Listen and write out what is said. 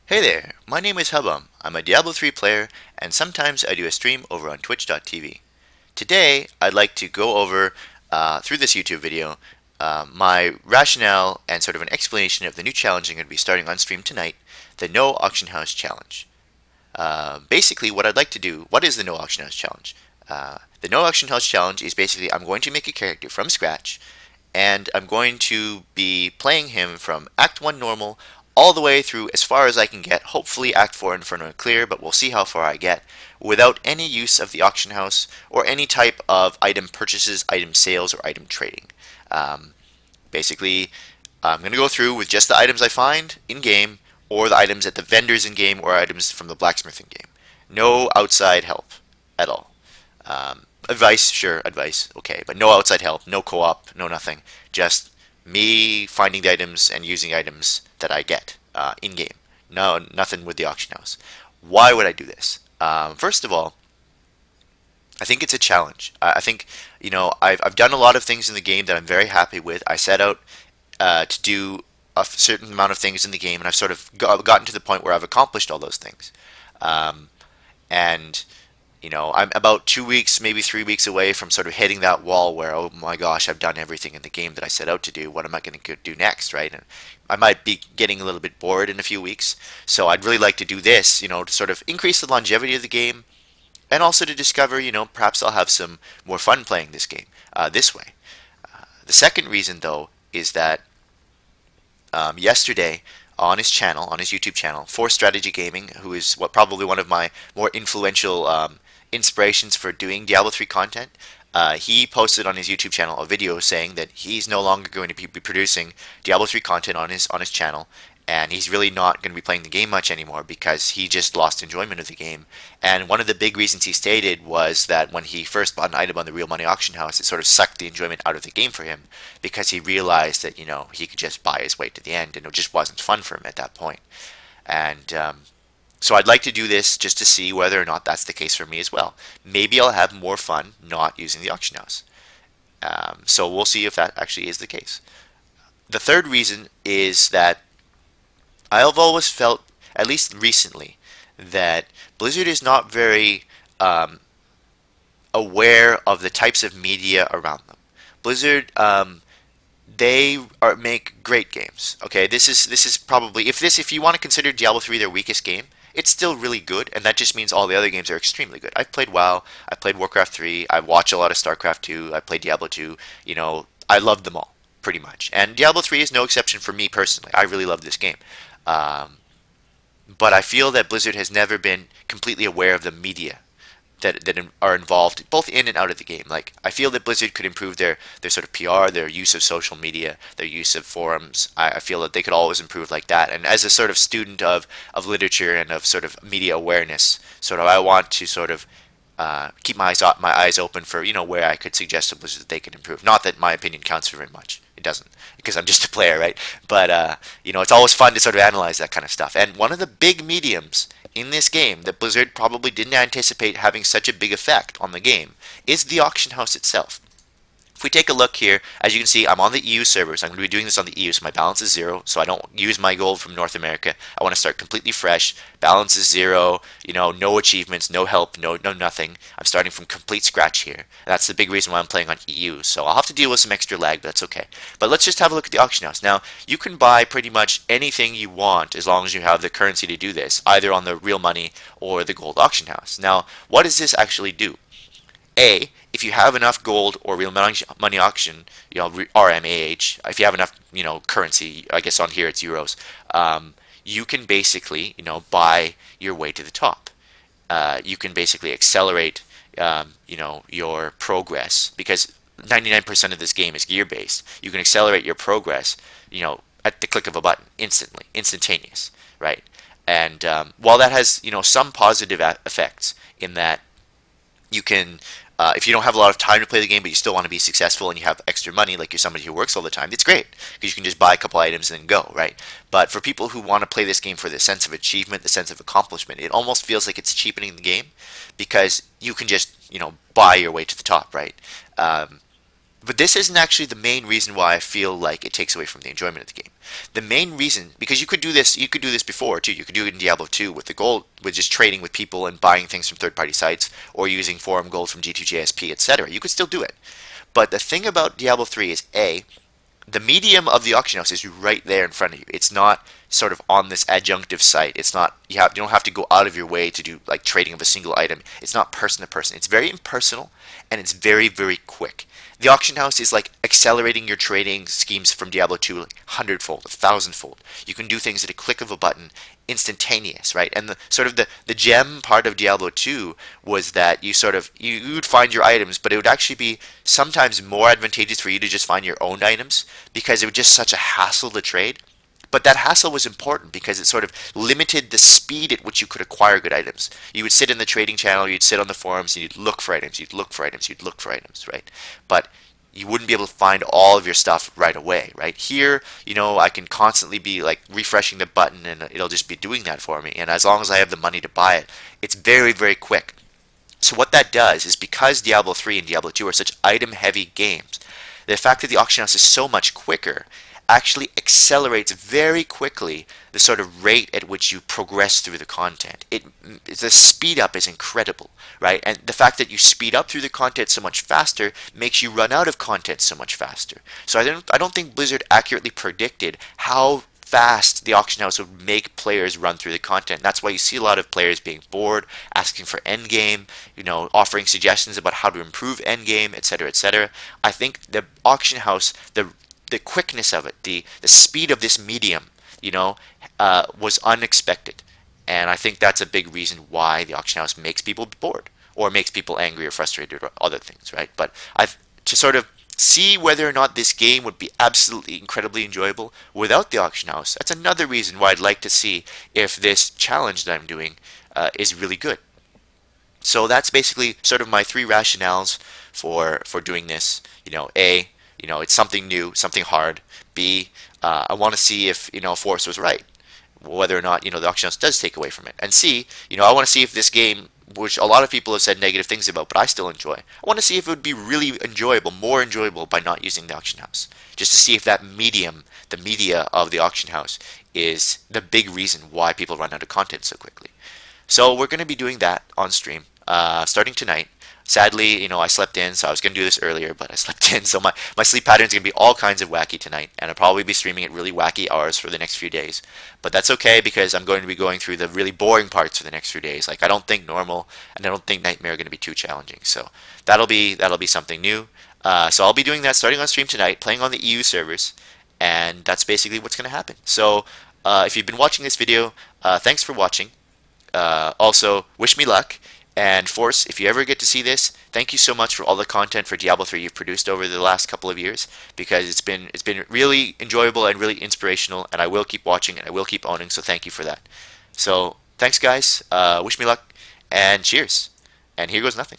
Hey there, my name is Hubum. I'm a Diablo 3 player, and sometimes I do a stream over on twitch.tv. Today, I'd like to go over, through this YouTube video, my rationale and sort of an explanation of the new challenge I'm going to be starting on stream tonight, the No Auction House Challenge. Basically, what I'd like to do, what is the No Auction House Challenge? The No Auction House Challenge is basically I'm going to make a character from scratch, and I'm going to be playing him from Act 1 normal all the way through as far as I can get, hopefully Act 4 Inferno and clear, but we'll see how far I get, without any use of the auction house or any type of item purchases, item sales, or item trading. Um, Basically, I'm going to go through with just the items I find in-game, or the items at the vendors in-game, or items from the blacksmith in-game. No outside help at all. Advice, sure, advice, okay, but no outside help, no co-op, no nothing. Just me finding the items and using items that I get in-game. No, nothing with the auction house. Why would I do this? First of all, I think it's a challenge. I think, I've done a lot of things in the game that I'm very happy with. I set out to do a certain amount of things in the game, and I've sort of gotten to the point where I've accomplished all those things. Um, and I'm about 2 weeks, maybe 3 weeks away from sort of hitting that wall where, oh my gosh, I've done everything in the game that I set out to do. What am I going to do next, right? And I might be getting a little bit bored in a few weeks, so I'd really like to do this, to sort of increase the longevity of the game, and also to discover, perhaps I'll have some more fun playing this game this way. The second reason, though, is that yesterday on his channel, on his YouTube channel, For Strategy Gaming, who is probably one of my more influential inspirations for doing Diablo 3 content, he posted on his YouTube channel a video saying that he's no longer going to be producing Diablo 3 content on his channel, and he's really not going to be playing the game much anymore because he just lost enjoyment of the game. And one of the big reasons he stated was that when he first bought an item on the Real Money Auction House, it sort of sucked the enjoyment out of the game for him because he realized that he could just buy his way to the end, and it just wasn't fun for him at that point. And so I'd like to do this just to see whether or not that's the case for me as well. Maybe I'll have more fun not using the auction house. So we'll see if that actually is the case. The third reason is that I've always felt, at least recently, that Blizzard is not very aware of the types of media around them. Blizzard, make great games. Okay, this is probably if you want to consider Diablo 3 their weakest game, it's still really good, and that just means all the other games are extremely good. I've played WoW, I played Warcraft 3, I watch a lot of StarCraft 2, I played Diablo 2. I love them all pretty much, and Diablo 3 is no exception for me personally. I really love this game. Um, but I feel that Blizzard has never been completely aware of the media that are involved both in and out of the game. Like, I feel that Blizzard could improve their sort of PR, their use of social media, their use of forums. I feel that they could always improve like that. And as a sort of student of literature and of sort of media awareness, sort of I want to sort of keep my eyes open for where I could suggest to Blizzard that they could improve. Not that my opinion counts for very much. It doesn't, because I'm just a player, right? But it's always fun to sort of analyze that kind of stuff. And one of the big mediums in this game that Blizzard probably didn't anticipate having such a big effect on the game is the auction house itself. If we take a look here, as you can see, I'm on the EU servers. I'm going to be doing this on the EU, so my balance is 0, so I don't use my gold from North America. I want to start completely fresh. Balance is 0, no achievements, no help, no nothing. I'm starting from complete scratch here. And that's the big reason why I'm playing on EU, so I'll have to deal with some extra lag, but that's okay. But let's just have a look at the auction house. Now, you can buy pretty much anything you want as long as you have the currency to do this, either on the real money or the gold auction house. Now, what does this actually do? A, if you have enough gold or real money auction, RMAH, if you have enough, currency, I guess on here it's euros, you can basically, buy your way to the top. You can basically accelerate, your progress, because 99% of this game is gear based. You can accelerate your progress, at the click of a button, instantly, instantaneous, right? And while that has, some positive effects in that you can, if you don't have a lot of time to play the game, but you still want to be successful and you have extra money, like you're somebody who works all the time, it's great because you can just buy a couple items and then go, right? But for people who want to play this game for the sense of achievement, the sense of accomplishment, it almost feels like it's cheapening the game because you can just, buy your way to the top, right? But this isn't actually the main reason why I feel like it takes away from the enjoyment of the game. The main reason, because you could do this before too. You could do it in Diablo 2 with the gold, with just trading with people and buying things from third-party sites, or using forum gold from G2JSP, etc. You could still do it. But the thing about Diablo 3 is A, the medium of the auction house is right there in front of you. It's not sort of on this adjunctive site. It's not you don't have to go out of your way to do like trading of a single item. It's not person to person. It's very impersonal and it's very very quick. The auction house is like accelerating your trading schemes from Diablo 2 like hundredfold, a thousandfold. You can do things at a click of a button, instantaneous, right? And the sort of the gem part of Diablo 2 was that you would find your items, but it would actually be sometimes more advantageous for you to just find your own items because it was just such a hassle to trade. But that hassle was important because it sort of limited the speed at which you could acquire good items. You would sit in the trading channel, you'd sit on the forums, and you'd look for items, you'd look for items, you'd look for items, right? But you wouldn't be able to find all of your stuff right away, right? Here, I can constantly be like refreshing the button and it'll just be doing that for me. And as long as I have the money to buy it, it's very, very quick. So what that does is because Diablo 3 and Diablo 2 are such item-heavy games, the fact that the auction house is so much quicker actually accelerates very quickly the sort of rate at which you progress through the content. The speed up is incredible, right? And the fact that you speed up through the content so much faster makes you run out of content so much faster. So I don't think Blizzard accurately predicted how fast the auction house would make players run through the content. That's why you see a lot of players being bored, asking for endgame, offering suggestions about how to improve endgame, etc., etc. I think the auction house, the quickness of it, the speed of this medium, was unexpected. And I think that's a big reason why the auction house makes people bored or makes people angry or frustrated or other things, right? But to sort of see whether or not this game would be absolutely incredibly enjoyable without the auction house, that's another reason why I'd like to see if this challenge that I'm doing is really good. So that's basically sort of my three rationales for doing this. A, it's something new, something hard. B, I want to see if Forrest was right, whether or not the auction house does take away from it. And C, I want to see if this game, which a lot of people have said negative things about, but I still enjoy, I want to see if it would be really enjoyable, more enjoyable by not using the auction house, just to see if that medium, the media of the auction house, is the big reason why people run out of content so quickly. So we're going to be doing that on stream starting tonight. Sadly, I slept in, so I was going to do this earlier, but I slept in, so my sleep pattern is going to be all kinds of wacky tonight, and I'll probably be streaming at really wacky hours for the next few days. But that's okay, because I'm going to be going through the really boring parts for the next few days. Like, I don't think normal, and I don't think nightmare are going to be too challenging, so that'll be something new. So I'll be doing that starting on stream tonight, playing on the EU servers, and that's basically what's going to happen. So if you've been watching this video, thanks for watching. Also, wish me luck. And Force, if you ever get to see this, thank you so much for all the content for Diablo 3 you've produced over the last couple of years, because it's been really enjoyable and really inspirational, and I will keep watching and I will keep owning, so thank you for that. So thanks guys, wish me luck, and cheers. And here goes nothing.